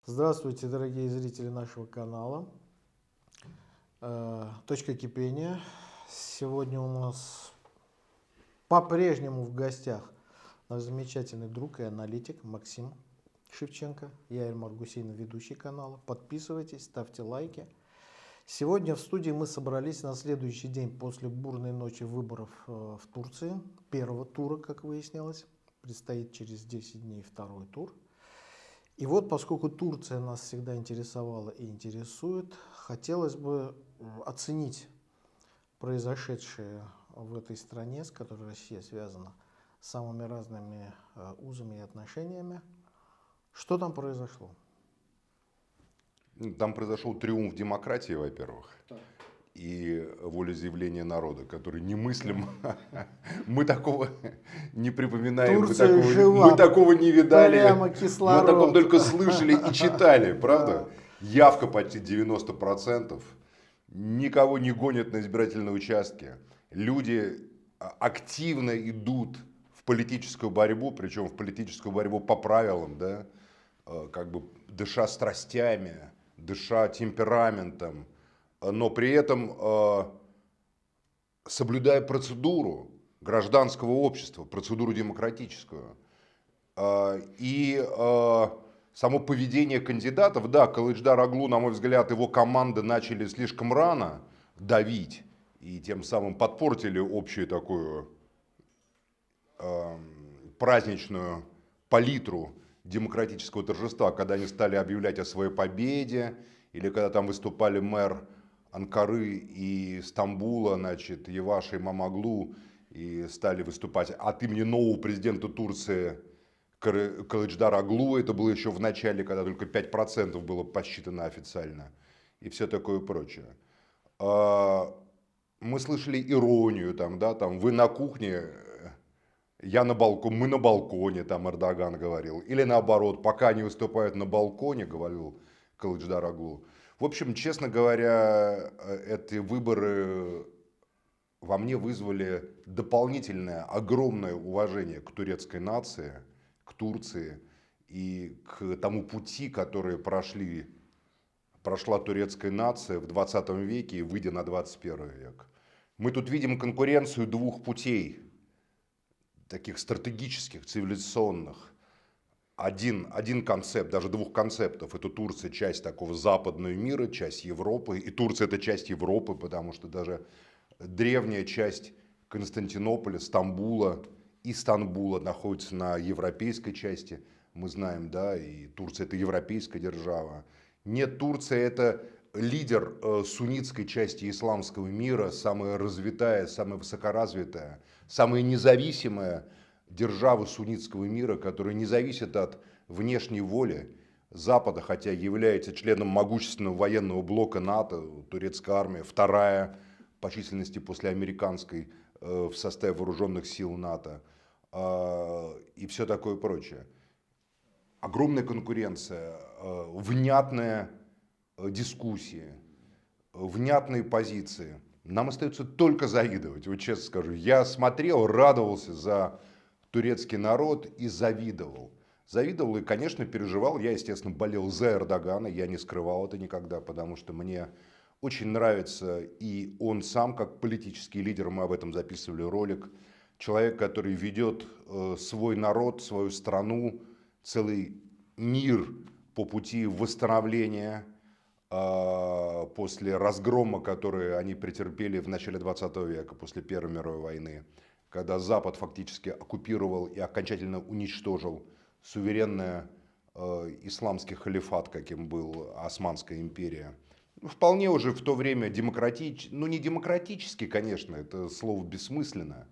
Здравствуйте, дорогие зрители нашего канала. Точка кипения. Сегодня у нас по-прежнему в гостях наш замечательный друг и аналитик Максим Шевченко. Я Эльмар Гусейнов, ведущий канала. Подписывайтесь, ставьте лайки. Сегодня в студии мы собрались на следующий день после бурной ночи выборов в Турции. Первого тура, как выяснилось. Предстоит через 10 дней второй тур. И вот, поскольку Турция нас всегда интересовала и интересует, хотелось бы оценить произошедшее в этой стране, с которой Россия связана самыми разными узами и отношениями. Что там произошло? Там произошел триумф демократии, во-первых, Так. и волеизъявление народа, который немыслим. Мы такого не припоминаем, Турция жива, мы такого не видали. прямо Мы кислород. о таком только слышали и читали, правда? Да. Явка почти 90%. Никого не гонят на избирательные участки. Люди активно идут в политическую борьбу, причем в политическую борьбу по правилам, да, как бы дыша страстями, дыша темпераментом, но при этом соблюдая процедуру гражданского общества, процедуру демократическую. И само поведение кандидатов, да, Кылычдар Оглу, на мой взгляд, его команды начали слишком рано давить и тем самым подпортили общую такую праздничную палитру демократического торжества, когда они стали объявлять о своей победе, или когда там выступали мэр Анкары и Стамбула, значит, Еваши Мамаглу, и стали выступать от имени нового президента Турции Кылычдар Оглу. Это было еще в начале, когда только 5% было посчитано официально, и все такое прочее. Мы слышали иронию, там, да, там, вы на кухне, я на балконе, мы на балконе, там Эрдоган говорил. Или наоборот, пока они выступают на балконе, говорил Кылычдар Оглу. В общем, честно говоря, эти выборы во мне вызвали дополнительное огромное уважение к турецкой нации, к Турции и к тому пути, который прошла турецкая нация в 20 веке и выйдя на 21 век. Мы тут видим конкуренцию двух путей, таких стратегических, цивилизационных. Один концепт, даже двух концептов. Это Турция, часть такого западного мира, часть Европы. И Турция это часть Европы, потому что даже древняя часть Константинополя, Стамбула и Стамбула находится на европейской части. Мы знаем, да, и Турция это европейская держава. Нет, Турция это лидер суннитской части исламского мира, самая развитая, самая высокоразвитая, самая независимая держава суннитского мира, которая не зависит от внешней воли Запада, хотя является членом могущественного военного блока НАТО, турецкая армия, вторая по численности после американской в составе вооруженных сил НАТО и все такое прочее. Огромная конкуренция, внятная дискуссии, внятные позиции. Нам остается только завидовать, вот честно скажу. Я смотрел, радовался за турецкий народ и завидовал. Завидовал и, конечно, переживал. Я, естественно, болел за Эрдогана, я не скрывал это никогда, потому что мне очень нравится и он сам, как политический лидер, мы об этом записывали ролик, человек, который ведет свой народ, свою страну, целый мир по пути восстановления после разгрома, который они претерпели в начале 20 века, после Первой мировой войны, когда Запад фактически оккупировал и окончательно уничтожил суверенный исламский халифат, каким был Османская империя. Вполне уже в то время ну не демократически, конечно, это слово бессмысленно,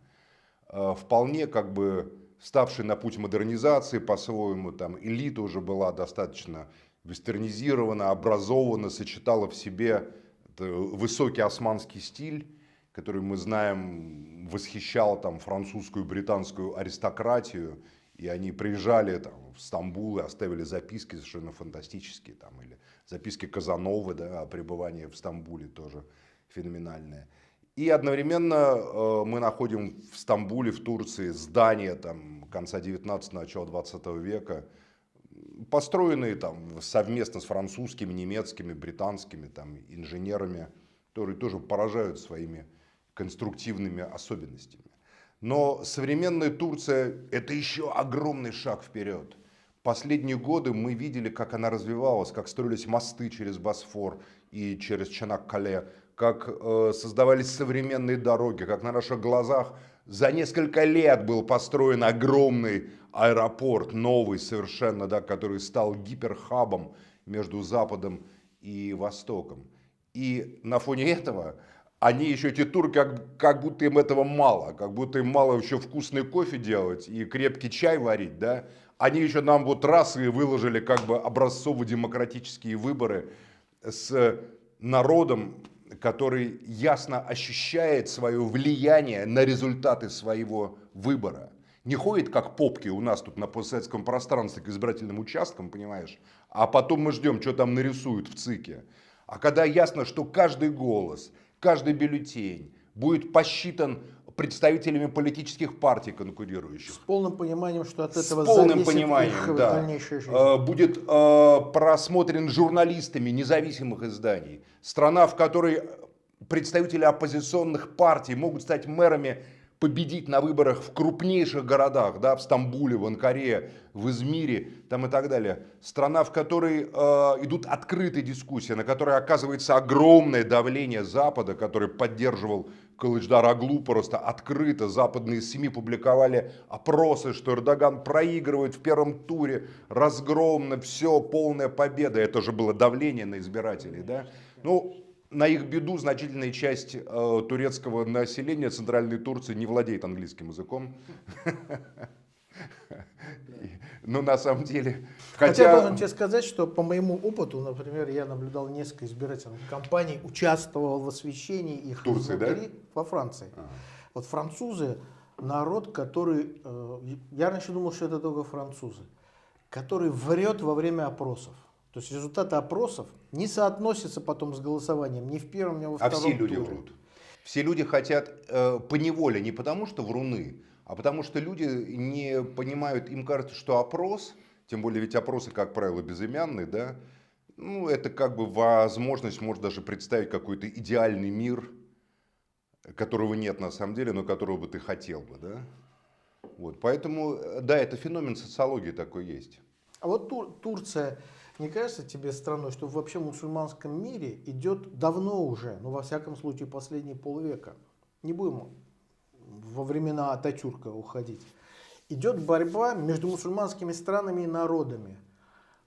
вполне как бы ставший на путь модернизации по-своему, там элита уже была достаточно вестернизирована, образована, сочетала в себе высокий османский стиль, который мы знаем восхищал там французскую, британскую аристократию, и они приезжали там в Стамбул и оставили записки совершенно фантастические, там, или записки Казановы, да, о пребывании в Стамбуле тоже феноменальные. И одновременно мы находим в Стамбуле, в Турции, здание там, конца 19-го, начала 20 века, построенные там совместно с французскими, немецкими, британскими там, инженерами, которые тоже поражают своими конструктивными особенностями. Но современная Турция – это еще огромный шаг вперед. Последние годы мы видели, как она развивалась, как строились мосты через Босфор и через Чанаккале, как создавались современные дороги, как на наших глазах за несколько лет был построен огромный аэропорт, новый совершенно, да, который стал гиперхабом между Западом и Востоком. И на фоне этого они еще, эти турки, как будто им этого мало, как будто им мало еще вкусный кофе делать и крепкий чай варить, да. Они еще нам вот раз и выложили как бы образцово-демократические выборы с народом, который ясно ощущает свое влияние на результаты своего выбора. Не ходит как попки у нас тут на постсоветском пространстве к избирательным участкам, понимаешь, а потом мы ждем, что там нарисуют в ЦИКе. А когда ясно, что каждый голос, каждый бюллетень будет посчитан представителями политических партий конкурирующих. С полным пониманием, что от этого С полным зависит пониманием, их да. дальнейшая жизнь. Будет просмотрен журналистами независимых изданий. Страна, в которой представители оппозиционных партий могут стать мэрами, победить на выборах в крупнейших городах, да, в Стамбуле, в Анкаре, в Измире там и так далее. Страна, в которой идут открытые дискуссии, на которой оказывается огромное давление Запада, который поддерживал Кылычдар Оглу просто открыто. Западные СМИ публиковали опросы, что Эрдоган проигрывает в первом туре, разгромно, все, полная победа. Это же было давление на избирателей, да? Ну, на их беду значительная часть турецкого населения Центральной Турции не владеет английским языком. Но на самом деле... Хотя я должен тебе сказать, что по моему опыту, например, я наблюдал несколько избирательных кампаний, участвовал в освещении их Турции, изнутри, да? во Франции. Вот французы, народ, который... Я раньше думал, что это только французы, который врет во время опросов. То есть результаты опросов не соотносятся потом с голосованием ни в первом, ни во А втором все люди туре. врут. Все люди хотят поневоле, не потому что вруны, а потому что люди не понимают, им кажется, что опрос, тем более ведь опросы, как правило, безымянные, да, ну, это как бы возможность, может даже представить какой-то идеальный мир, которого нет на самом деле, но которого бы ты хотел бы, да. Вот, поэтому, да, это феномен социологии такой есть. А вот Турция, не кажется тебе страной, что вообще в мусульманском мире идет давно уже, ну во всяком случае последние полвека, не будем во времена Ататюрка уходить, идет борьба между мусульманскими странами и народами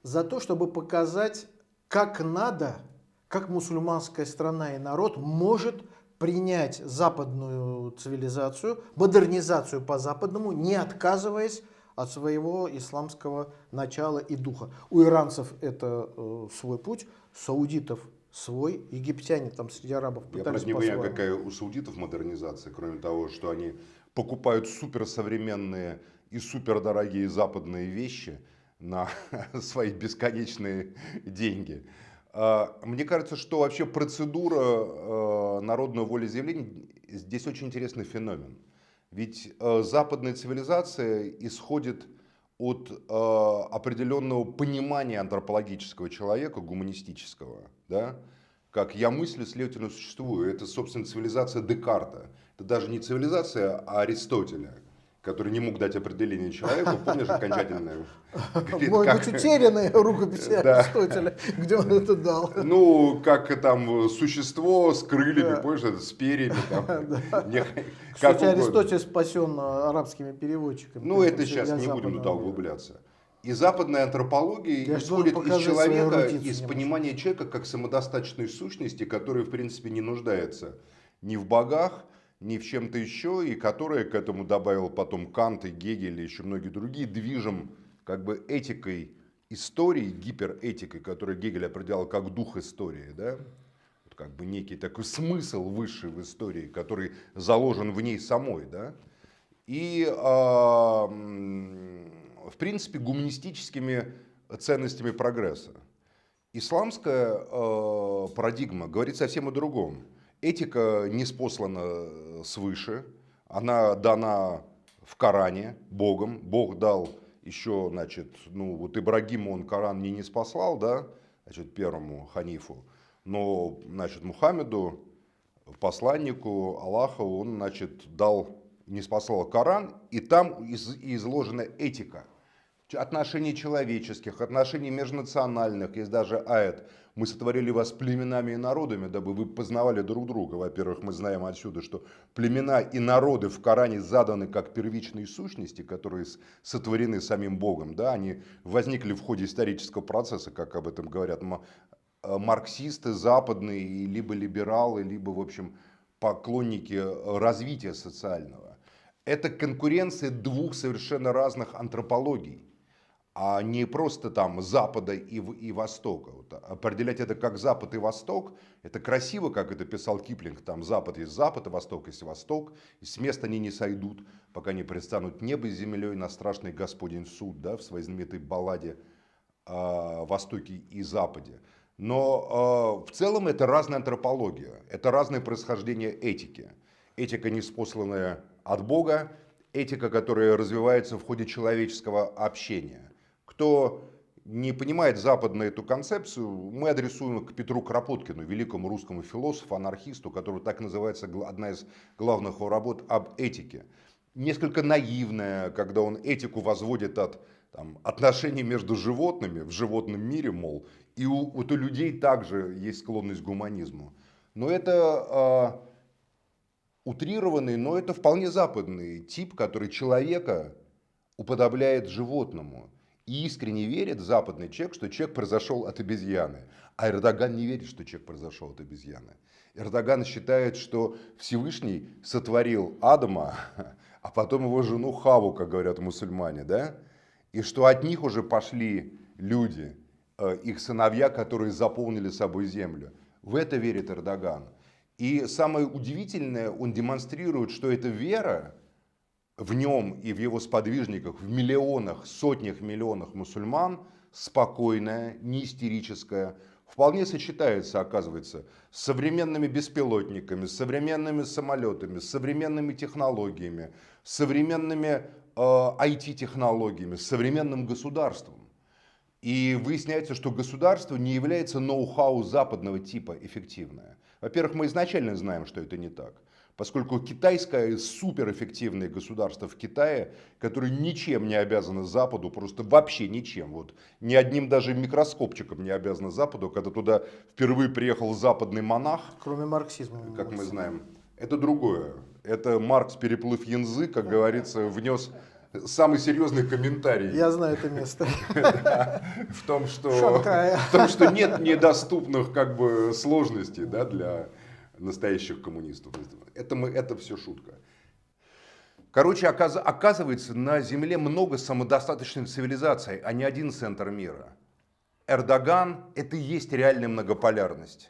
за то, чтобы показать, как надо, как мусульманская страна и народ может принять западную цивилизацию, модернизацию по-западному, не отказываясь от своего исламского начала и духа. У иранцев это свой путь, саудитов свой, египтяне там среди арабов Я пытались просто не понимаю, по-своему. какая у саудитов модернизация, кроме того, что они покупают суперсовременные и супердорогие западные вещи на свои бесконечные деньги. Мне кажется, что вообще процедура народного волеизъявления здесь очень интересный феномен. Ведь западная цивилизация исходит от определенного понимания антропологического человека, гуманистического, да? Как я мыслю, следовательно, существую. Это, собственно, цивилизация Декарта. Это даже не цивилизация, а Аристотеля, который не мог дать определение человеку. Помнишь окончательное? Может быть, утерянные рукописи Аристотеля, где он это дал. Ну, как там существо с крыльями, помнишь, это, с перьями. Кстати, Аристотель спасен арабскими переводчиками. Ну, это сейчас не будем туда углубляться. И западная антропология исходит из человека, из понимания человека как самодостаточной сущности, которая, в принципе, не нуждается ни в богах, ни в чем-то еще, и которая к этому добавил потом Кант и Гегель и еще многие другие, движим как бы этикой истории, гиперэтикой, которую Гегель определял как дух истории, да? Вот как бы некий такой смысл высший в истории, который заложен в ней самой, да? И в принципе, гуманистическими ценностями прогресса. Исламская парадигма говорит совсем о другом. Этика не спослана свыше, она дана в Коране Богом. Бог дал еще, значит, ну вот Ибрагиму он Коран не спаслал, да, значит, первому ханифу, но, значит, Мухаммеду, посланнику Аллаха, он, значит, дал, не спаслал Коран, и там изложена этика отношений человеческих, отношений межнациональных. Есть даже аят: мы сотворили вас племенами и народами, дабы вы познавали друг друга. Во-первых, мы знаем отсюда, что племена и народы в Коране заданы как первичные сущности, которые сотворены самим Богом. Да? Они возникли в ходе исторического процесса, как об этом говорят марксисты западные, либо либералы, либо, в общем, поклонники развития социального. Это конкуренция двух совершенно разных антропологий, а не просто там Запада и Востока. Вот определять это как Запад и Восток, это красиво, как это писал Киплинг, там Запад есть Запад, и Восток есть Восток, и с места они не сойдут, пока не предстанут небо с землей на страшный Господень суд, да, в своей знаменитой балладе о Востоке и Западе. Но в целом это разная антропология, это разное происхождение этики. Этика, неспосланная от Бога, этика, которая развивается в ходе человеческого общения. Кто не понимает западно эту концепцию, мы адресуем к Петру Кропоткину, великому русскому философу, анархисту, который так называется одна из главных его работ об этике. Несколько наивная, когда он этику возводит от отношений между животными в животном мире, мол, и у людей также есть склонность к гуманизму. Но это утрированный, но это вполне западный тип, который человека уподобляет животному. И искренне верит западный человек, что человек произошел от обезьяны. А Эрдоган не верит, что человек произошел от обезьяны. Эрдоган считает, что Всевышний сотворил Адама, а потом его жену Хаву, как говорят мусульмане, да? И что от них уже пошли люди, их сыновья, которые заполнили собой землю. В это верит Эрдоган. И самое удивительное, он демонстрирует, что эта вера в нем и в его сподвижниках, в миллионах, сотнях миллионах мусульман, спокойная, не истерическая, вполне сочетается, оказывается, с современными беспилотниками, с современными самолетами, с современными технологиями, с современными IT-технологиями, с современным государством. И выясняется, что государство не является ноу-хау западного типа эффективное. Во-первых, мы изначально знаем, что это не так. Поскольку китайское суперэффективное государство в Китае, которое ничем не обязано Западу, просто вообще ничем, вот, ни одним даже микроскопчиком не обязано Западу, когда туда впервые приехал западный монах, Кроме марксизма. как мы знаем, это другое. Это Маркс, переплыв янзы, как говорится, внес самый серьезный комментарий. Я знаю это место. В том, что нет недоступных как бы сложностей, да, для настоящих коммунистов. Это все шутка. Короче, оказывается, на Земле много самодостаточных цивилизаций, а не один центр мира. Эрдоган – это и есть реальная многополярность.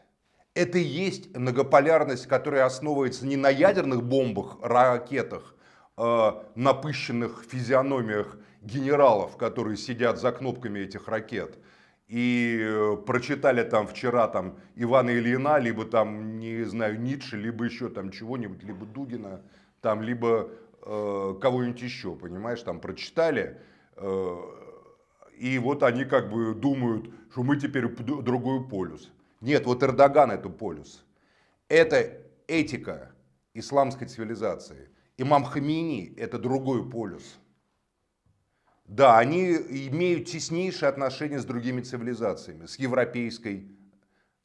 Это и есть многополярность, которая основывается не на ядерных бомбах, ракетах, напыщенных физиономиях генералов, которые сидят за кнопками этих ракет и прочитали там вчера там Ивана Ильина, либо там, не знаю, Ницше, либо еще там чего-нибудь, либо Дугина, там, либо кого-нибудь еще, понимаешь, там прочитали, и вот они как бы думают, что мы теперь другой полюс. Нет, вот Эрдоган это полюс. Это этика исламской цивилизации. Имам Хомейни – это другой полюс. Да, они имеют теснейшие отношения с другими цивилизациями, с европейской,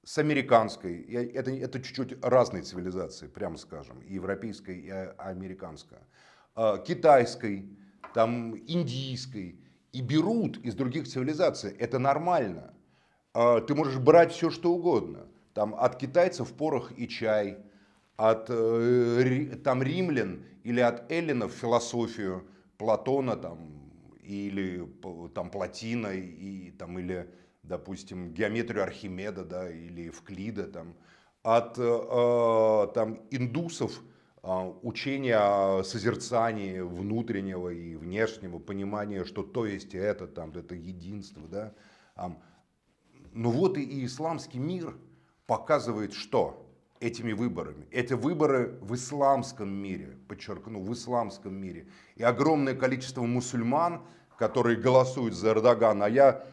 с американской. Это чуть-чуть разные цивилизации, прямо скажем, и европейская, и американская. Китайской, там, индийской. И берут из других цивилизаций. Это нормально. Ты можешь брать все, что угодно. Там, от китайцев порох и чай, от там, римлян или от эллинов философию Платона там, или там, Платина, или, допустим, геометрию Архимеда, да, или Евклида. Там. От там, индусов учение о созерцании внутреннего и внешнего, понимания, что то есть это, там, это единство. Да. Ну вот и исламский мир показывает, что этими выборами. Эти выборы в исламском мире, подчеркну, в исламском мире. И огромное количество мусульман которые голосуют за Эрдогана, а я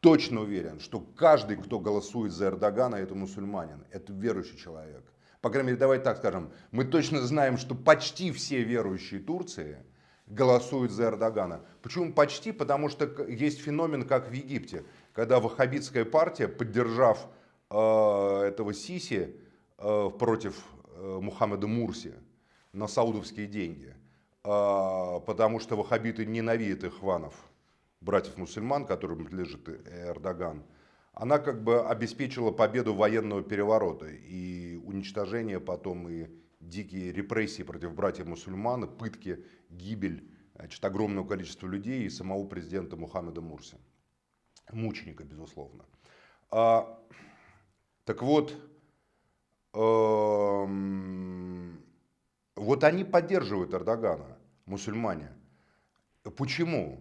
точно уверен, что каждый, кто голосует за Эрдогана, это мусульманин, это верующий человек. По крайней мере, давайте так скажем, мы точно знаем, что почти все верующие Турции голосуют за Эрдогана. Почему почти? Потому что есть феномен, как в Египте, когда ваххабитская партия, поддержав этого Сиси против Мухаммеда Мурси на саудовские деньги, потому что ваххабиты ненавидят ихванов, братьев-мусульман, которым принадлежит Эрдоган, она как бы обеспечила победу военного переворота и уничтожение потом и дикие репрессии против братьев-мусульман, пытки, гибель, значит, огромного количества людей и самого президента Мухаммеда Мурси. Мученика, безусловно. Так вот, вот они поддерживают Эрдогана, мусульмане. Почему?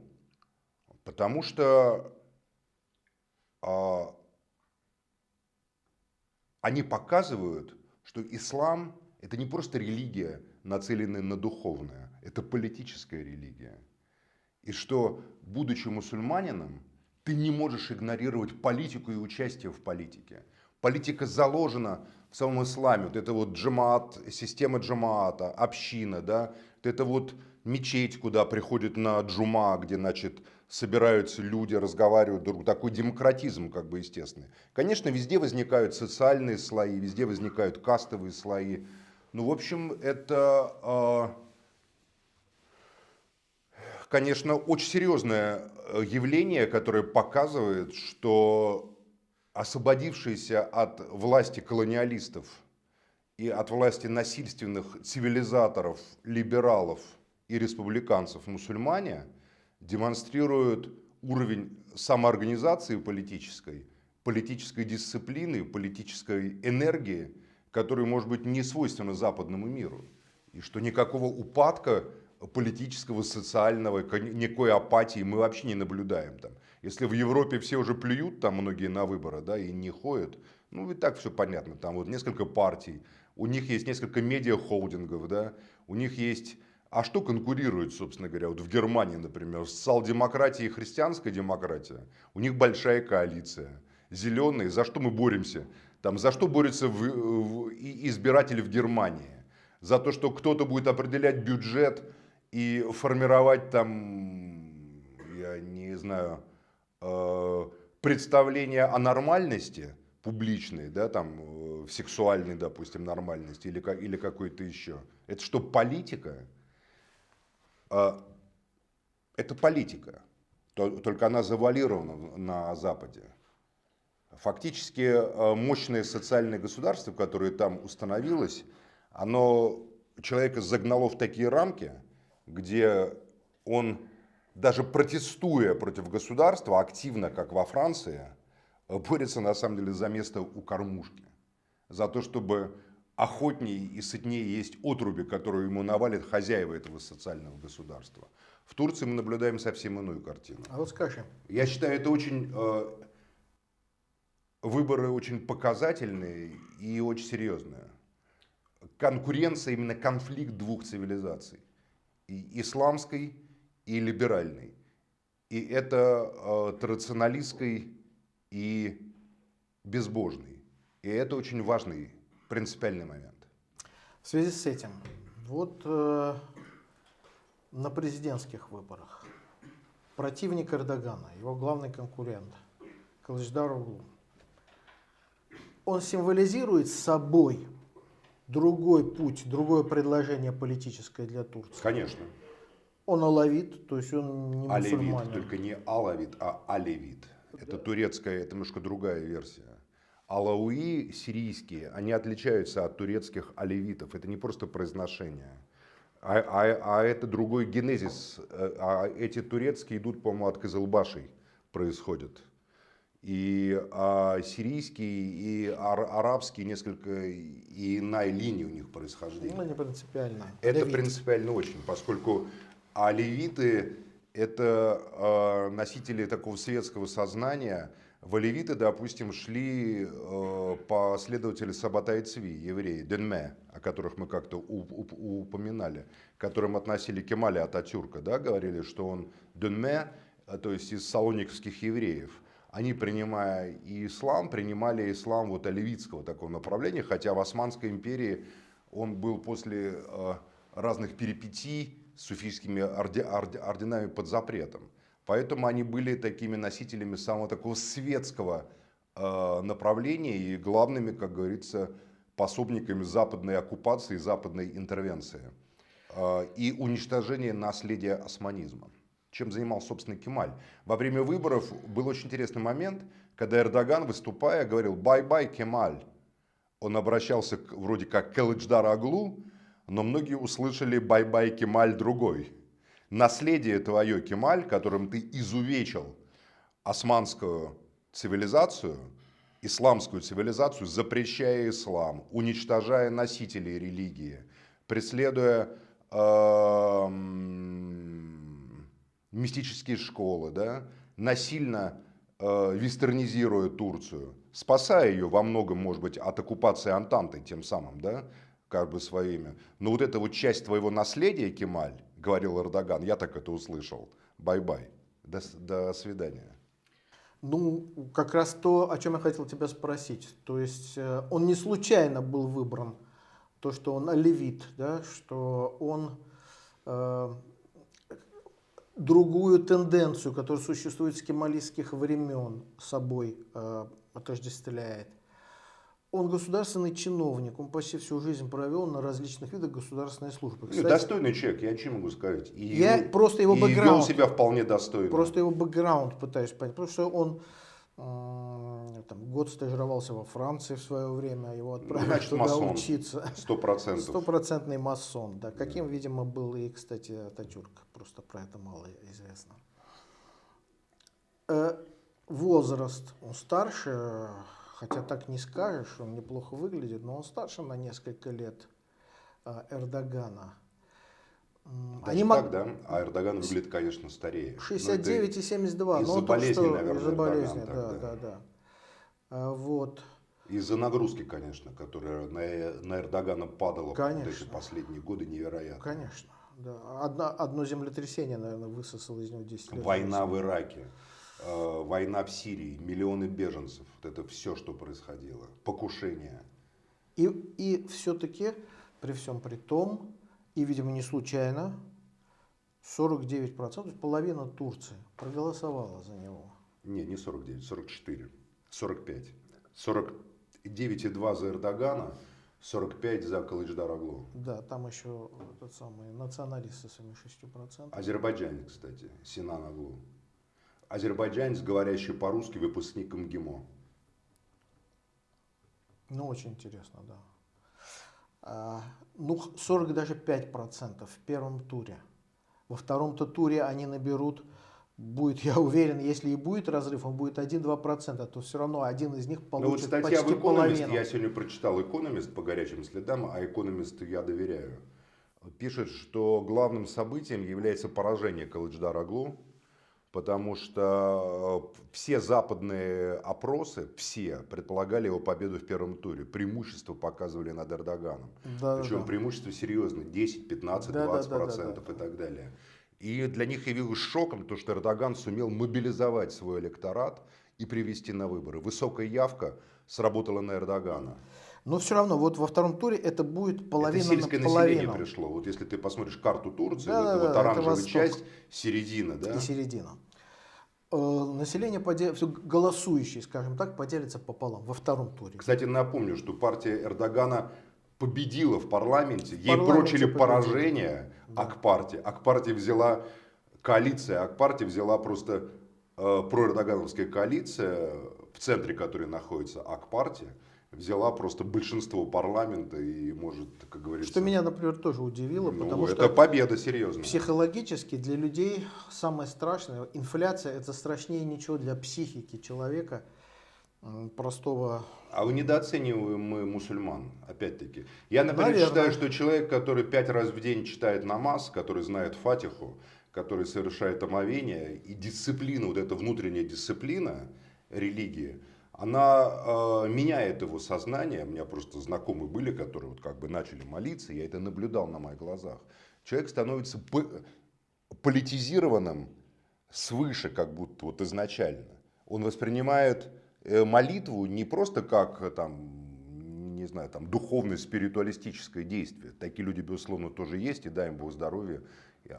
Потому что они показывают, что ислам это не просто религия, нацеленная на духовное, это политическая религия. И что, будучи мусульманином, ты не можешь игнорировать политику и участие в политике. Политика заложена в самом исламе. Вот это вот джамаат, система джамаата, община, да, вот это вот мечеть, куда приходят на джума, где, значит, собираются люди, разговаривают друг другу. Такой демократизм, как бы, естественный. Конечно, везде возникают социальные слои, везде возникают кастовые слои. Ну, в общем, это, конечно, очень серьезное явление, которое показывает, что освободившиеся от власти колониалистов и от власти насильственных цивилизаторов, либералов и республиканцев мусульмане демонстрируют уровень самоорганизации политической, политической дисциплины, политической энергии, которая, может быть, не свойственна западному миру. И что никакого упадка политического, социального, никакой апатии мы вообще не наблюдаем там. Если в Европе все уже плюют, там многие на выборы, да, и не ходят, ну и так все понятно, там вот несколько партий, у них есть несколько медиахолдингов, да, у них есть, а что конкурирует, собственно говоря, вот в Германии, например, социал-демократия и христианская демократия, у них большая коалиция, зеленые, за что мы боремся, там, за что борются избиратели в Германии, за то, что кто-то будет определять бюджет и формировать там, я не знаю, представление о нормальности публичной, да, там, в сексуальной, допустим, нормальности или какой-то еще. Это что, политика? Это политика, только она завуалирована на Западе. Фактически мощное социальное государство, которое там установилось, оно человека загнало в такие рамки, где он, даже протестуя против государства, активно, как во Франции, борется на самом деле за место у кормушки. За то, чтобы охотнее и сытнее есть отруби, которые ему навалят хозяева этого социального государства. В Турции мы наблюдаем совсем иную картину. А вот скажи. Я считаю, это очень... Выборы очень показательные и очень серьезные. Конкуренция, именно конфликт двух цивилизаций. И исламской, и либеральной. И это традиционалистской и безбожной. И это очень важный, принципиальный момент. В связи с этим, вот на президентских выборах противник Эрдогана, его главный конкурент Кылычдар Оглу, он символизирует собой другой путь, другое предложение политическое для Турции. Конечно. Он алавит, то есть он не мусульманин. Алевит, только не алавит, а алевит. Это турецкая, это немножко другая версия. Алауи сирийские, они отличаются от турецких алевитов. Это не просто произношение, а это другой генезис. А эти турецкие идут, по-моему, от Кызылбашей происходят. И сирийские, и арабские несколько и иная линия у них происхождения. Ну, не принципиально. Это Алевит. принципиально очень, поскольку алевиты это носители такого светского сознания. В алевиты, допустим, шли последователи Сабатай Цви, евреи, Денме, о которых мы как-то упоминали, к которым относили Кемаля Ататюрка, да, говорили, что он Денме, то есть из салониковских евреев. Они, принимали ислам вот алевитского такого направления, хотя в Османской империи он был после разных перипетий с суфийскими орденами под запретом. Поэтому они были такими носителями самого такого светского направления и главными, как говорится, пособниками западной оккупации, западной интервенции и уничтожения наследия османизма. Чем занимался, собственно, Кемаль. Во время выборов был очень интересный момент, когда Эрдоган, выступая, говорил «бай-бай, Кемаль». Он обращался вроде как к Кылычдар Оглу, но многие услышали «бай-бай, Кемаль» другой. Наследие твое, Кемаль, которым ты изувечил османскую цивилизацию, исламскую цивилизацию, запрещая ислам, уничтожая носителей религии, преследуя мистические школы, да, насильно вестернизируя Турцию, спасая ее во многом, может быть, от оккупации Антанты тем самым, да, как бы своими. Но вот эта вот часть твоего наследия, Кемаль, говорил Эрдоган, я так это услышал, бай-бай, до свидания. Ну, как раз то, о чем я хотел тебя спросить. То есть он не случайно был выбран, то, что он алевит, да, что он другую тенденцию, которая существует с кемалистских времен, собой отождествляет. Он государственный чиновник, он почти всю жизнь провел на различных видах государственной службы. Кстати, достойный человек, я чем могу сказать. Просто его бэкграунд. вел себя вполне достойно. Просто его бэкграунд пытаюсь понять. Потому что он там, год стажировался во Франции в свое время, его отправили Значит, туда масон. учиться. 100%. Стопроцентный масон, да. Каким, видимо, был и, кстати, Ататюрк. Просто про это мало известно. Возраст. Он старше, хотя так не скажешь, он неплохо выглядит, но он старше на несколько лет Эрдогана. Даже так, да? А Эрдоган выглядит, конечно, старее. 69 и 72. Из-за болезни, наверное, из-за болезни, Эрдоган, да. Вот. Из-за нагрузки, конечно, которая на Эрдогана падала вот эти последние годы невероятно. Конечно. Да. Одно землетрясение, наверное, высосало из него 10 лет. Война в Ираке, война в Сирии, миллионы беженцев. Вот это все, что происходило. Покушение. И все-таки, при всем при том, и, видимо, не случайно, 49%, половина Турции проголосовала за него. Не 49, 44, 45. 49,2 за Эрдогана, 45 за Кылычдар Оглу. Да, там еще тот самый националист со своими 6%. Азербайджанец, кстати, Синан Оглу. Азербайджанец, говорящий по-русски, выпускник МГИМО. Ну, очень интересно, да. 40 даже 5% в первом туре. Во втором-то туре они наберут, будет, я уверен, если и будет разрыв, он будет 1-2%, то все равно один из них получит вот статья почти в Economist, половину. я сегодня прочитал Economist по горячим следам, а Economist я доверяю. Пишет, что главным событием является поражение Кылычдар Оглу, потому что все западные опросы, все предполагали его победу в первом туре. Преимущество показывали над Эрдоганом. Да, Причем да. преимущество серьезное, 10, 15, 20% и так далее. И для них явилось шоком то, что Эрдоган сумел мобилизовать свой электорат и привести на выборы. Высокая явка сработала на Эрдогана. Но все равно, вот во втором туре это будет половина это сельское на население половину. пришло. Вот если ты посмотришь карту Турции, Да, вот это оранжевая восток. часть, середина, да? И середина. Население, голосующие, скажем так, поделится пополам во втором туре. Кстати, напомню, что партия Эрдогана победила в парламенте. Ей прочили поражение Ак-партии. Ак-партия взяла коалиция. Ак-партия взяла просто проэрдогановская коалиция, в центре которой находится Ак-партия. Взяла просто большинство парламента и может, как говорится... Что меня, например, тоже удивило, потому это что победа серьезная. Психологически для людей самое страшное, инфляция это страшнее ничего для психики человека, простого. А вы недооцениваем мы мусульман, опять-таки. Я, например, Наверное. считаю, что человек, который 5 раз в день читает намаз, который знает фатиху, который совершает омовение, и дисциплина, вот эта внутренняя дисциплина религии, она меняет его сознание. У меня просто знакомые были, которые вот как бы начали молиться, я это наблюдал на моих глазах. Человек становится политизированным свыше, как будто вот изначально. Он воспринимает молитву не просто как там, не знаю, там духовно-спиритуалистическое действие. Такие люди, безусловно, тоже есть, и дай им Бог здоровья.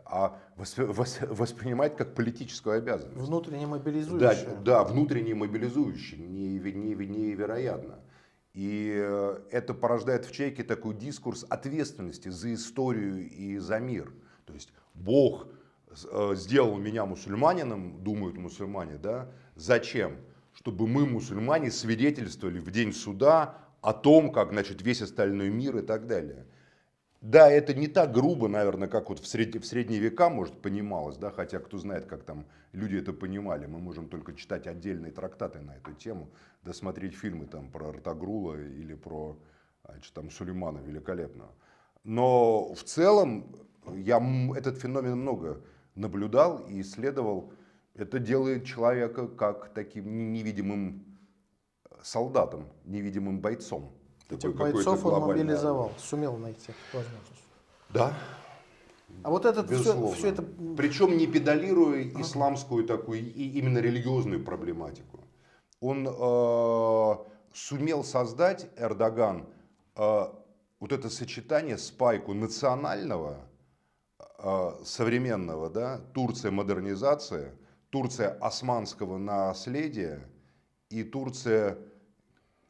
А воспринимает как политическую обязанность. Внутренне Да, мобилизующее. да, внутренне мобилизующий, невероятно. И это порождает в человеке такой дискурс ответственности за историю и за мир. То есть Бог сделал меня мусульманином, думают мусульмане, да? Зачем? Чтобы мы, мусульмане, свидетельствовали в день суда о том, как, значит, весь остальной мир и так далее. Да, это не так грубо, наверное, как вот в средние века, может, понималось, да, хотя кто знает, как там люди это понимали. Мы можем только читать отдельные трактаты на эту тему, да смотреть фильмы там про Артагрула или про там, Сулеймана Великолепного. Но в целом я этот феномен много наблюдал и исследовал. Это делает человека как таким невидимым солдатом, невидимым бойцом. Этих Такой какой-то бойцов он глобальной армии. мобилизовал, сумел найти возможность. Да, А вот это безусловно. все это... Причем не педалируя исламскую такую и именно религиозную проблематику. Он сумел создать, Эрдоган, вот это сочетание, спайку национального, современного, да, Турция модернизация, Турция османского наследия и Турция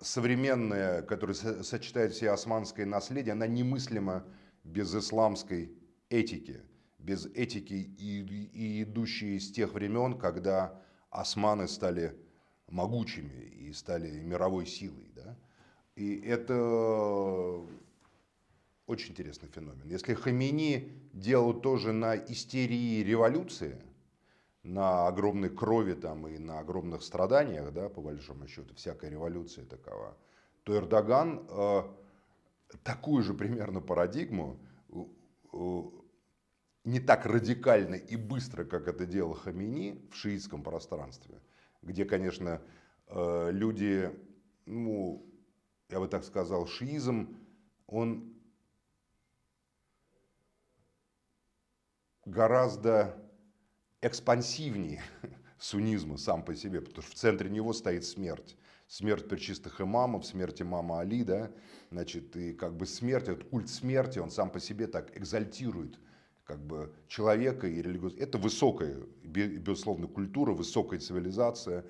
современная, которая сочетает все османское наследие, она немыслима без исламской этики, без этики и идущей из тех времен, когда османы стали могучими и стали мировой силой. Да? И это очень интересный феномен. Если Хамини делал тоже на истерии революции, на огромной крови там, и на огромных страданиях, да, по большому счету, всякая революция такова, то Эрдоган такую же примерно парадигму, не так радикально и быстро, как это делал Хамини в шиитском пространстве, где, конечно, люди, ну, я бы так сказал, шиизм, он гораздо экспансивнее суннизма сам по себе, потому что в центре него стоит смерть. Смерть пречистых имамов, смерть имама Али, да, значит, и как бы смерть, этот культ смерти, он сам по себе так экзальтирует как бы человека и религиозность. Это высокая, безусловно, культура, высокая цивилизация,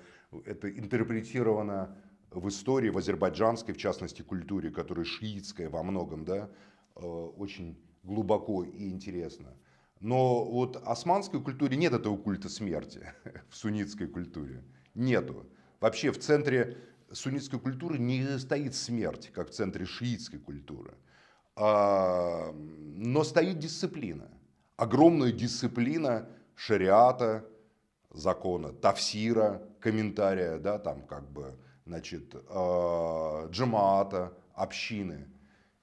это интерпретировано в истории, в азербайджанской, в частности, культуре, которая шиитская во многом, да, очень глубоко и интересно. Но вот в османской культуре нет этого культа смерти, в суннитской культуре. Нету. Вообще в центре суннитской культуры не стоит смерть, как в центре шиитской культуры. Но стоит дисциплина. Огромная дисциплина шариата, закона, тафсира, комментария, да, там как бы, значит, джамаата, общины.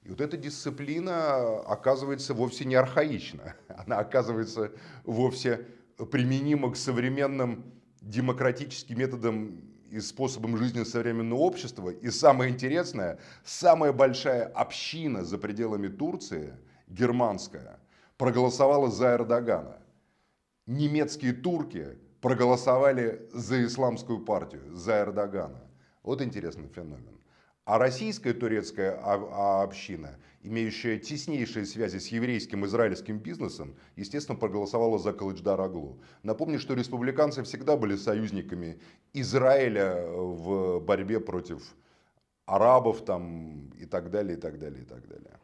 И вот эта дисциплина оказывается вовсе не архаична. Она оказывается вовсе применима к современным демократическим методам и способам жизни современного общества. И самое интересное, самая большая община за пределами Турции, германская, проголосовала за Эрдогана. Немецкие турки проголосовали за исламскую партию, за Эрдогана. Вот интересный феномен. А российская турецкая община, имеющая теснейшие связи с еврейским израильским бизнесом, естественно, проголосовала за Кылычдар Оглу. Напомню, что республиканцы всегда были союзниками Израиля в борьбе против арабов там, и так далее, и так далее, и так далее.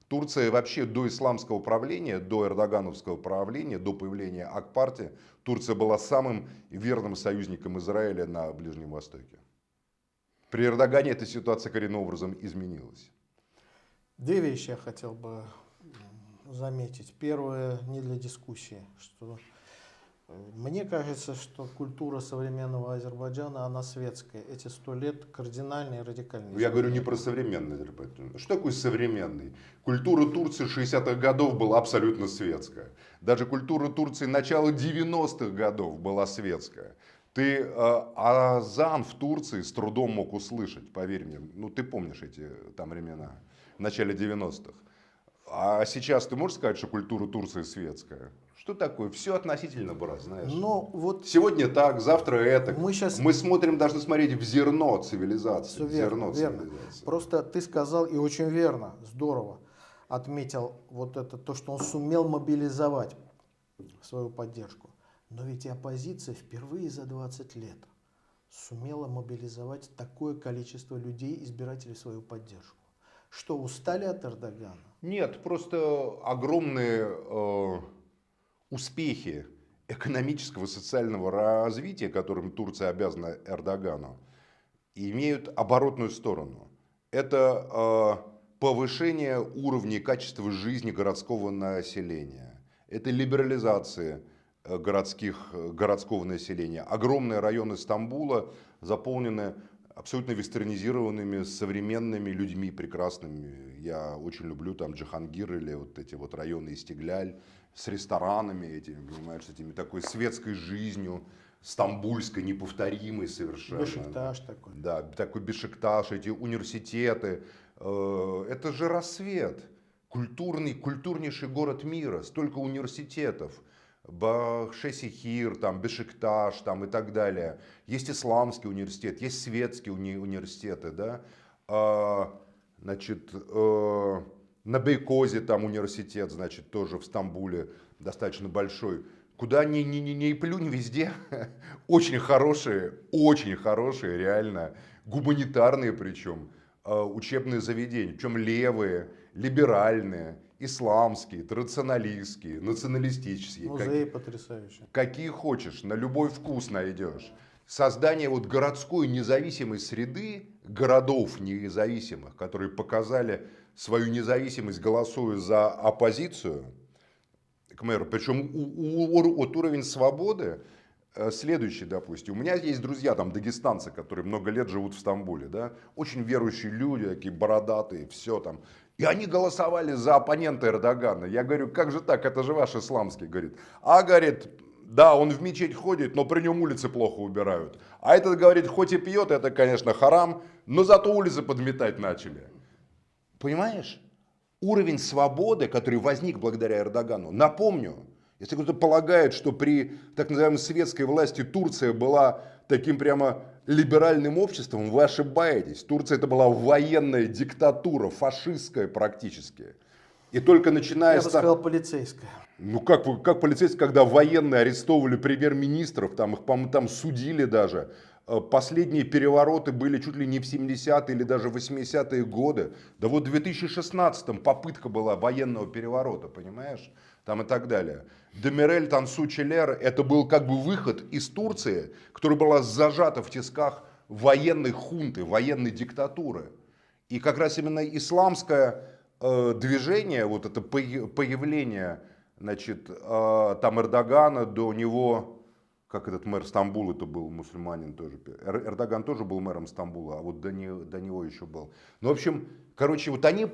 Турция вообще до исламского правления, до эрдогановского правления, до появления Ак-партии, Турция была самым верным союзником Израиля на Ближнем Востоке. При Эрдогане эта ситуация коренным образом изменилась. Две вещи я хотел бы заметить. Первое, не для дискуссии, что мне кажется, что культура современного Азербайджана, она светская. Эти 100 лет кардинально и радикально. Я говорю не про современный Азербайджан. Что такое современный? Культура Турции 60-х годов была абсолютно светская. Даже культура Турции начала 90-х годов была светская. Ты азан в Турции с трудом мог услышать, поверь мне. Ну, ты помнишь эти там времена, в начале 90-х. А сейчас ты можешь сказать, что культура Турции светская? Что такое? Все относительно, брат, знаешь. Но вот Сегодня так, завтра это. мы сейчас... Мы смотрим, должны смотреть в зерно цивилизации. Все верно, Зерно верно. цивилизации. Просто ты сказал, и очень верно, здорово отметил вот это, то, что он сумел мобилизовать свою поддержку. Но ведь и оппозиция впервые за 20 лет сумела мобилизовать такое количество людей, избирателей, в свою поддержку. Что, устали от Эрдогана? Нет, просто огромные успехи экономического и социального развития, которым Турция обязана Эрдогану, имеют оборотную сторону. Это повышение уровня и качества жизни городского населения. Это либерализация городского населения. Огромные районы Стамбула заполнены абсолютно вестернизированными, современными людьми прекрасными. Я очень люблю там Джахангир или вот эти вот районы Истигляль с ресторанами этими, понимаешь, с этими такой светской жизнью, стамбульской, неповторимой совершенно. Бешикташ такой. Да, такой Бешикташ, эти университеты. Это же рассвет. Культурнейший город мира, столько университетов. Бахшесихир, там, Бешикташ там, и так далее. Есть исламский университет, есть светские университеты. Да? Значит, на Бейкозе там университет, значит, тоже в Стамбуле достаточно большой. Куда ни плюнь, везде очень хорошие, реально, гуманитарные причем, учебные заведения, причем левые, либеральные, исламские, традиционалистские, националистические. Музеи потрясающие. Какие хочешь, на любой вкус найдешь. Создание вот городской независимой среды, городов независимых, которые показали свою независимость, голосуя за оппозицию к мэру. Причем вот уровень свободы следующий, допустим. У меня есть друзья, там, дагестанцы, которые много лет живут в Стамбуле, да, очень верующие люди, такие бородатые, все там. И они голосовали за оппонента Эрдогана. Я говорю, как же так, это же ваш исламский, говорит. А, говорит, да, он в мечеть ходит, но при нем улицы плохо убирают. А этот, говорит, хоть и пьет, это, конечно, харам, но зато улицы подметать начали. Понимаешь? Уровень свободы, который возник благодаря Эрдогану. Напомню, если кто-то полагает, что при так называемой светской власти Турция была таким прямо либеральным обществом, вы ошибаетесь. Турция это была военная диктатура, фашистская практически. И только начиная Я бы сказал, полицейская. Ну как полицейские, когда военные арестовывали премьер-министров, там их, по-моему, там судили даже. Последние перевороты были чуть ли не в 70-е или даже 80-е годы. Да вот в 2016-м попытка была военного переворота, понимаешь? Там и так далее. Демирель Тансу Челер это был как бы выход из Турции, которая была зажата в тисках военной хунты, военной диктатуры. И как раз именно исламское движение, вот это появление, значит, там Эрдогана, до него, как этот мэр Стамбула, это был мусульманин тоже. Эрдоган тоже был мэром Стамбула, а вот до него еще был. Ну, в общем, короче, вот они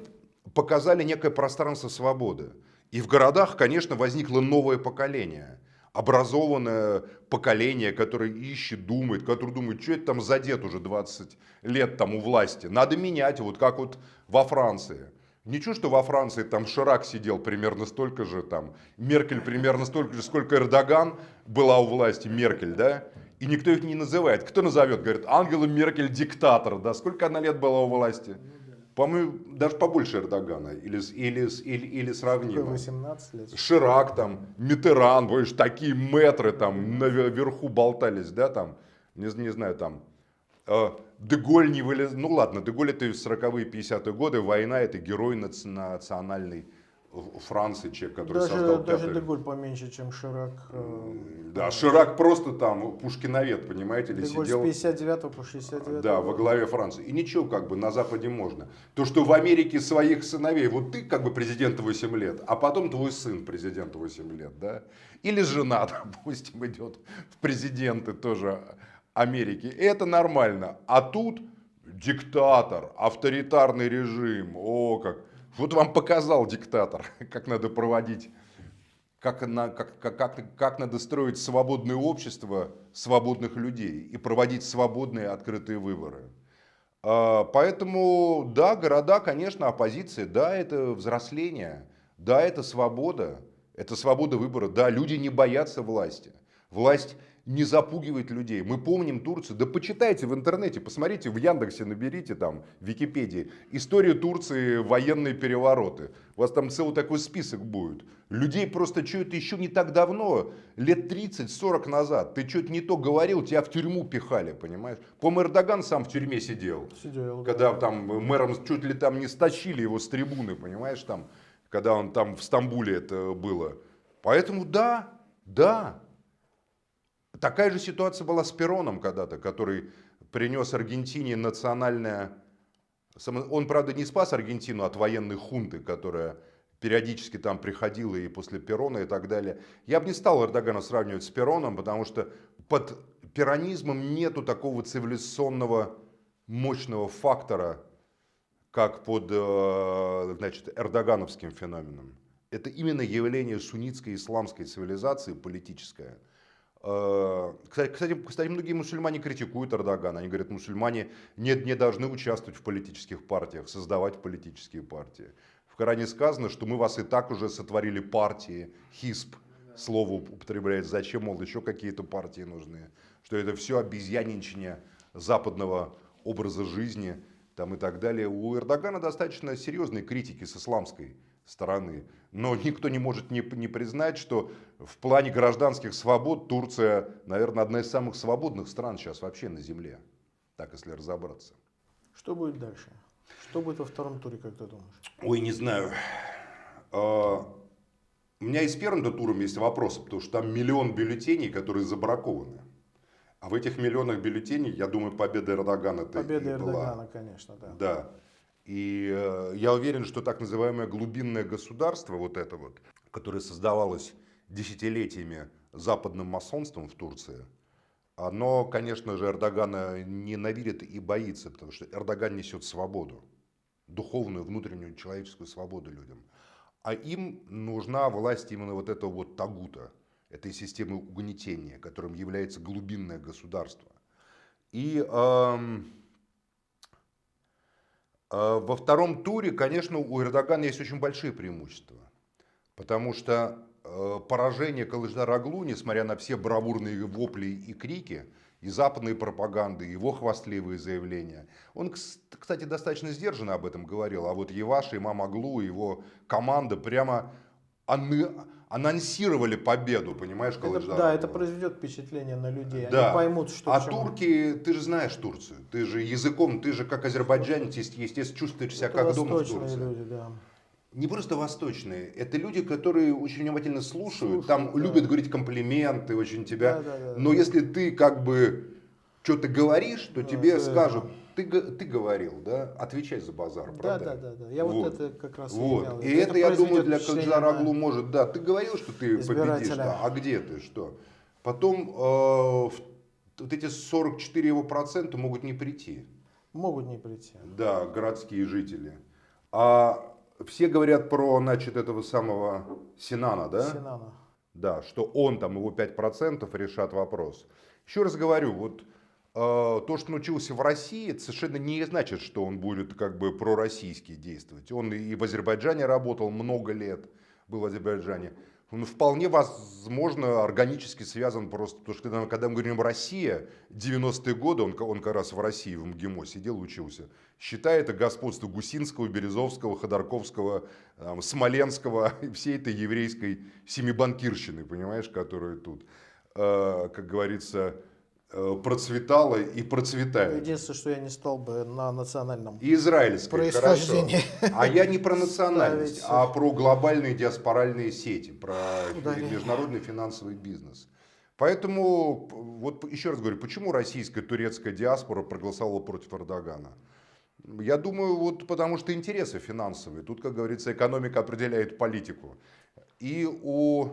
показали некое пространство свободы. И в городах, конечно, возникло новое поколение. Образованное поколение, которое ищет, думает, которое думает, что это там за дед уже 20 лет там у власти. Надо менять, вот как вот во Франции. Ничего, что во Франции там Ширак сидел примерно столько же, там Меркель примерно столько же, сколько Эрдоган была у власти, Меркель, да? И никто их не называет. Кто назовет? Говорит, Ангела Меркель диктатор, да? Сколько она лет была у власти? По-моему, даже побольше Эрдогана, или сравнимо. 18 лет. Ширак там, Миттеран, будешь, такие мэтры там наверху болтались, да, там, не знаю, там. Деголь не вылез, ну ладно, Деголь это 40-е, 50-е годы, война, это герой национальной Франции, человек, который создал Даже Деголь поменьше, чем Ширак. Да, Ширак просто там пушкиновед, понимаете, или Деголь сидел... с 59 по 69. Да, во главе Франции. И ничего, как бы на Западе можно. То, что в Америке своих сыновей, вот ты как бы президент 8 лет, а потом твой сын президент 8 лет, да? Или жена, допустим, идет в президенты тоже Америки. И это нормально. А тут диктатор, авторитарный режим. О, как. Вот вам показал диктатор, как надо проводить, как надо строить свободное общество свободных людей и проводить свободные открытые выборы. Поэтому, да, города, конечно, оппозиция, да, это взросление, да, это свобода, Это свобода выбора. Да, люди не боятся власти. Власть не запугивает людей. Мы помним Турцию. Да почитайте в интернете, посмотрите в Яндексе, наберите там, в Википедии. История Турции, военные перевороты. У вас там целый такой список будет. Людей просто что-то еще не так давно, лет 30-40 назад. Ты что-то не то говорил, тебя в тюрьму пихали, понимаешь? По-моему, Эрдоган сам в тюрьме сидел. Сидел, Когда да. там мэром чуть ли там не стащили его с трибуны, понимаешь, там, когда он там в Стамбуле это было. Поэтому да, да. Такая же ситуация была с Пероном когда-то, который принес Аргентине национальное... Он, правда, не спас Аргентину от военной хунты, которая периодически там приходила и после Перона и так далее. Я бы не стал Эрдогана сравнивать с Пероном, потому что под перонизмом нету такого цивилизационного мощного фактора, как под значит, эрдогановским феноменом. Это именно явление суннитской исламской цивилизации политическое. Кстати, многие мусульмане критикуют Эрдогана. Они говорят, мусульмане не должны участвовать в политических партиях, создавать политические партии. В Коране сказано, что мы вас и так уже сотворили партии, хисб, слово употребляется, зачем, мол, еще какие-то партии нужны. Что это все обезьянничание западного образа жизни там, и так далее. У Эрдогана достаточно серьезной критики с исламской стороны. Но никто не может не признать, что в плане гражданских свобод Турция, наверное, одна из самых свободных стран сейчас вообще на земле. Так, если разобраться. Что будет дальше? Что будет во втором туре, как ты думаешь? Ой, не знаю. У меня и с первым туром есть вопросы, потому что там миллион бюллетеней, которые забракованы. А в этих миллионах бюллетеней, я думаю, победа Эрдогана-то Победа и была. Эрдогана, конечно, да. Да. И я уверен, что так называемое глубинное государство, вот это вот, которое создавалось десятилетиями западным масонством в Турции, оно, конечно же, Эрдогана ненавидит и боится, потому что Эрдоган несет свободу, духовную, внутреннюю, человеческую свободу людям. А им нужна власть именно вот этого вот тагута, этой системы угнетения, которым является глубинное государство. И во втором туре, конечно, у Эрдогана есть очень большие преимущества. Потому что поражение Кылычдароглу, несмотря на все бравурные вопли и крики, и западные пропаганды, и его хвастливые заявления. Он, кстати, достаточно сдержанно об этом говорил. А вот Еваш, имам Оглу, его команда прямо анонсировали победу, понимаешь, Кылычдароглу. Да, это произведет впечатление на людей. Да. Они поймут, что А к чему. турки, ты же знаешь Турцию, ты же языком, ты же как азербайджанец, естественно, чувствуешь себя Это как дома в восточные Турции. люди, да. Не просто восточные, это люди, которые очень внимательно слушают, Слушают, там да. любят говорить комплименты, очень тебя. Да. Но если ты как бы что-то говоришь, то Да, тебе это скажут, верно. ты говорил, да, отвечай за базар, Да. правда? Я вот это как раз и имел. Вот. И это, я думаю, произведет для впечатление Кылычдароглу на может, да, ты говорил, что ты победишь, избирателя. да, а где ты, что? Потом вот эти 44 его процента могут не прийти. Могут не прийти. Да, городские жители. А все говорят про, значит, этого самого Синана, да? Синана. Да, что он там, его 5% решат вопрос. Еще раз говорю, вот то, что научился в России, это совершенно не значит, что он будет как бы пророссийски действовать. Он и в Азербайджане работал много лет, был в Азербайджане. Он вполне возможно органически связан просто, потому что когда мы говорим Россия, 90-е годы, он как раз в России, в МГИМО сидел, учился, считает это господство Гусинского, Березовского, Ходорковского, Смоленского и всей этой еврейской семибанкирщины, понимаешь, которая тут, как говорится, процветала и процветает. Единственное, что я не стал бы на национальном И израильское, происхождении. хорошо. А я не про национальность, ставить. а про глобальные диаспоральные сети, про Ударение. международный финансовый бизнес. Поэтому, вот еще раз говорю, почему российская, турецкая диаспора проголосовала против Эрдогана? Я думаю, вот потому что интересы финансовые. Тут, как говорится, экономика определяет политику. И у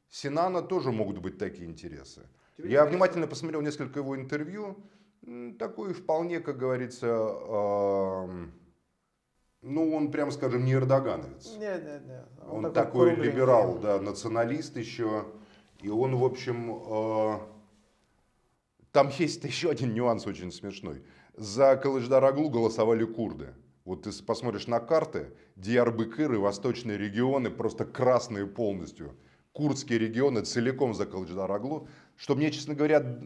Синана тоже могут быть такие интересы. Я внимательно посмотрел несколько его интервью. Такой вполне, как говорится, ну он, прям скажем, не эрдогановец. Нет. Он такой либерал, да, националист еще. И он, в общем, там есть еще один нюанс очень смешной. За Кылычдароглу голосовали курды. Вот ты посмотришь на карты, Диярбыкыр и восточные регионы просто красные полностью. Курдские регионы целиком за Кылычдар-Оглу, что мне, честно говоря,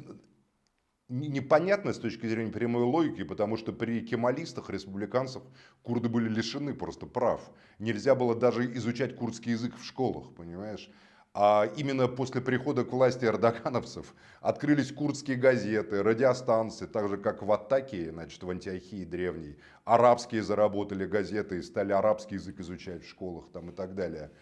непонятно с точки зрения прямой логики, потому что при кемалистах, республиканцах, курды были лишены просто прав. Нельзя было даже изучать курдский язык в школах, понимаешь? А именно после прихода к власти эрдогановцев открылись курдские газеты, радиостанции, так же как в Аттакии, значит, в Антиохии древней. Арабские заработали газеты и стали арабский язык изучать в школах там, и так далее.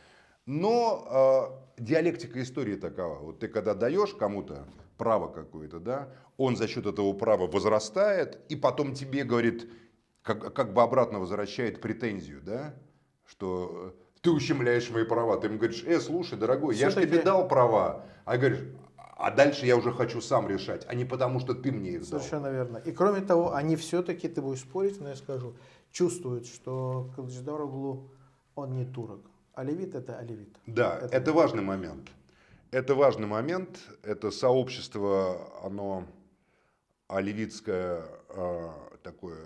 Но диалектика истории такова. Вот ты когда даешь кому-то право какое-то, да, он за счет этого права возрастает, и потом тебе говорит, как бы обратно возвращает претензию, да, что ты ущемляешь мои права. Ты ему говоришь, слушай, дорогой, я же тебе Все-таки дал права. А говоришь, а дальше я уже хочу сам решать, а не потому, что ты мне их дал. совершенно верно. И кроме того, они все-таки, ты будешь спорить, но я скажу, чувствуют, что Кылычдар-Оглу, он не турок. Алевит это алевит. Да, это важный момент. Это важный момент. Это сообщество, оно алевитское такое,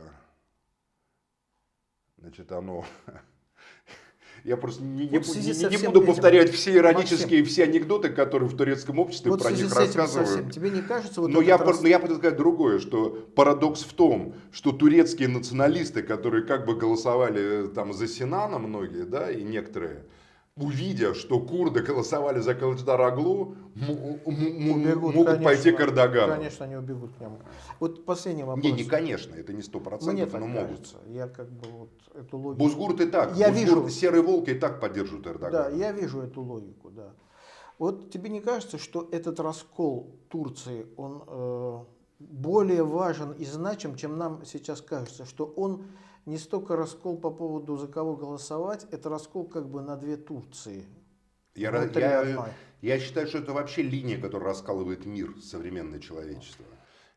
значит, оно... Я просто не буду повторять все иронические, все анекдоты, которые в турецком обществе вот про них рассказывают. Тебе не кажется, вот но я буду сказать другое, что парадокс в том, что турецкие националисты, которые как бы голосовали там за Синана многие, да, и некоторые, увидя, что курды голосовали за Кылычдар-Оглу, убегут, могут конечно, пойти к Эрдогану. Конечно, они убегут к нему. Вот последний вопрос. Не конечно, это не 100%, Мне так но могут. кажется. Я как бы вот эту логику... Бузгурт и так, Я Бузгурт, вижу... серые волки и так поддерживают Эрдогана. Да, я вижу эту логику, да. Вот тебе не кажется, что этот раскол Турции, он более важен и значим, чем нам сейчас кажется, что он не столько раскол по поводу за кого голосовать, это раскол как бы на две Турции. Я считаю, что это вообще линия, которая раскалывает мир, современное человечество.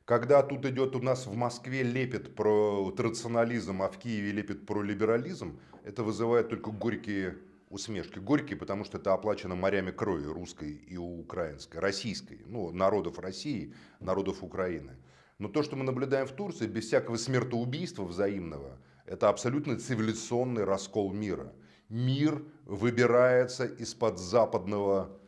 Когда тут идет у нас в Москве лепит про традиционализм, а в Киеве лепит про либерализм, это вызывает только горькие усмешки. Горькие, потому что это оплачено морями крови русской и украинской, российской, ну, народов России, народов Украины. Но то, что мы наблюдаем в Турции, без всякого смертоубийства взаимного, это абсолютно цивилизационный раскол мира. Мир выбирается из-под западного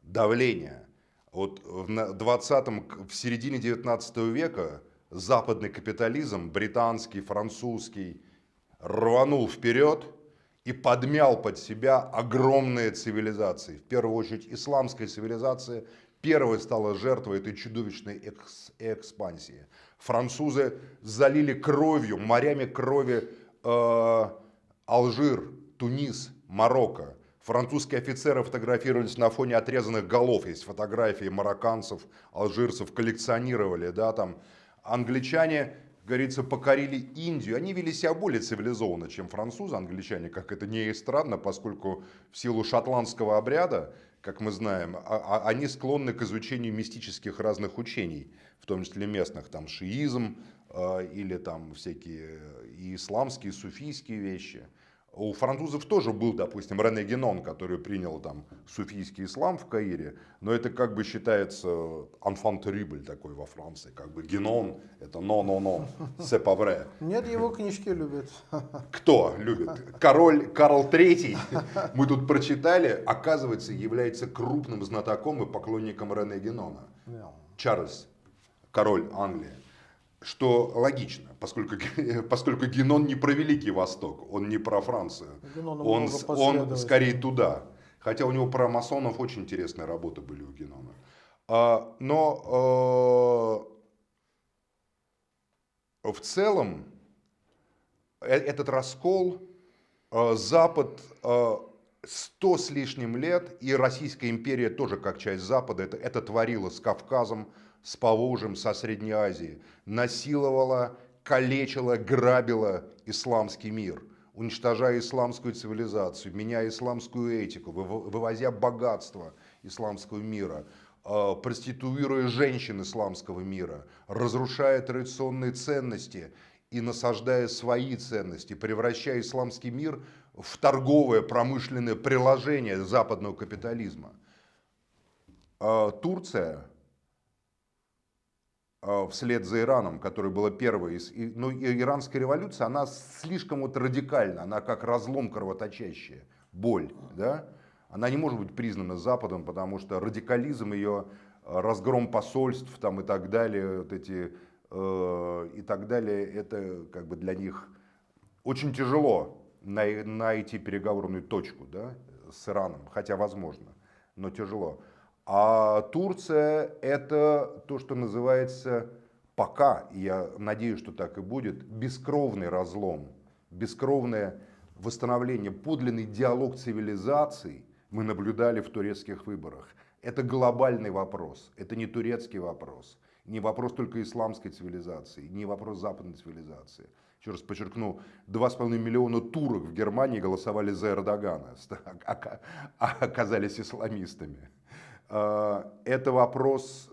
давления. Вот в середине 19 века западный капитализм, британский, французский, рванул вперед и подмял под себя огромные цивилизации. В первую очередь исламская цивилизация первой стала жертвой этой чудовищной экспансии. Французы залили кровью, морями крови Алжир, Тунис, Марокко. Французские офицеры фотографировались на фоне отрезанных голов. Есть фотографии марокканцев, алжирцев, коллекционировали. Да, там. Англичане, говорится, покорили Индию. Они вели себя более цивилизованно, чем французы, англичане, как это не странно, поскольку в силу шотландского обряда, как мы знаем, они склонны к изучению мистических разных учений, в том числе местных, там шиизм или там всякие и исламские, и суфийские вещи. У французов тоже был, допустим, Рене Генон, который принял там суфийский ислам в Каире, но это как бы считается enfant terrible такой во Франции, как бы Генон это non, c'est pas vrai. Нет, его книжки любят. Кто любит? Король Карл III, мы тут прочитали, оказывается, является крупным знатоком и поклонником Рене Генона. Чарльз, король Англии. Что логично, поскольку Генон не про Великий Восток, он не про Францию, он скорее туда. Хотя у него про масонов очень интересные работы были у Генона. Но в целом этот раскол, Запад 100 с лишним лет, и Российская империя тоже как часть Запада, это творила с Кавказом, с Поволжьем, со Средней Азией, насиловала, калечила, грабила исламский мир, уничтожая исламскую цивилизацию, меняя исламскую этику, вывозя богатство исламского мира, проституируя женщин исламского мира, разрушая традиционные ценности и насаждая свои ценности, превращая исламский мир в торговое, промышленное приложение западного капитализма. Турция вслед за Ираном, которая была первой. Но иранская революция, она слишком вот радикальна, она как разлом кровоточащая, боль. Да? Она не может быть признана Западом, потому что радикализм ее, разгром посольств там, и так далее, вот эти, и так далее, это как бы для них очень тяжело найти переговорную точку, да, с Ираном, хотя возможно, но тяжело. А Турция это то, что называется пока, и я надеюсь, что так и будет, бескровный разлом, бескровное восстановление, подлинный диалог цивилизаций мы наблюдали в турецких выборах. Это глобальный вопрос, это не турецкий вопрос, не вопрос только исламской цивилизации, не вопрос западной цивилизации. Еще раз подчеркну, 2,5 миллиона турок в Германии голосовали за Эрдогана, а оказались исламистами. Это вопрос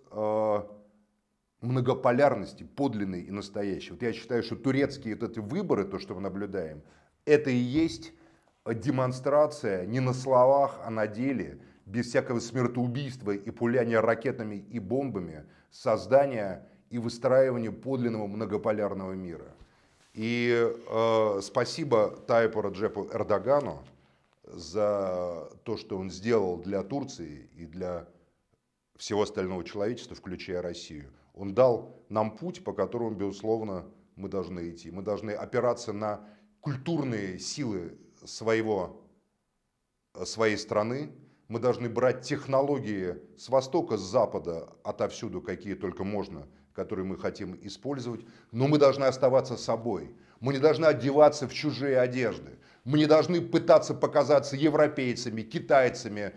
многополярности, подлинной и настоящей. Вот я считаю, что турецкие вот эти выборы, то, что мы наблюдаем, это и есть демонстрация не на словах, а на деле, без всякого смертоубийства и пуляния ракетами и бомбами, создания и выстраивания подлинного многополярного мира. И спасибо Тайпу Раджепу Эрдогану за то, что он сделал для Турции и для всего остального человечества, включая Россию. Он дал нам путь, по которому, безусловно, мы должны идти. Мы должны опираться на культурные силы своей страны. Мы должны брать технологии с востока, с запада, отовсюду, какие только можно, которые мы хотим использовать. Но мы должны оставаться собой. Мы не должны одеваться в чужие одежды. Мы не должны пытаться показаться европейцами, китайцами,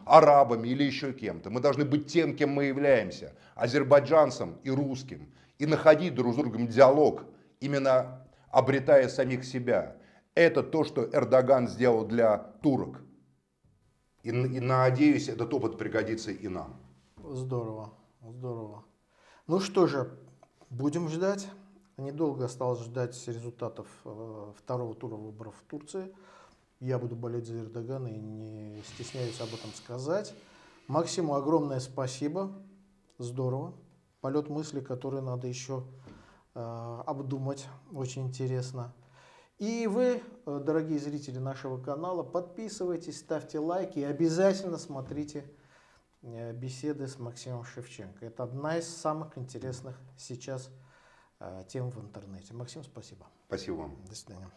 арабами или еще кем-то. Мы должны быть тем, кем мы являемся, азербайджанцем и русским. И находить друг с другом диалог, именно обретая самих себя. Это то, что Эрдоган сделал для турок. И надеюсь, этот опыт пригодится и нам. Здорово, здорово. Ну что же, будем ждать. Недолго осталось ждать результатов второго тура выборов в Турции. Я буду болеть за Эрдогана и не стесняюсь об этом сказать. Максиму огромное спасибо. Здорово. Полет мысли, который надо еще обдумать. Очень интересно. И вы, дорогие зрители нашего канала, подписывайтесь, ставьте лайки и обязательно смотрите беседы с Максимом Шевченко. Это одна из самых интересных сейчас тем в интернете. Максим, спасибо. Спасибо вам. До свидания.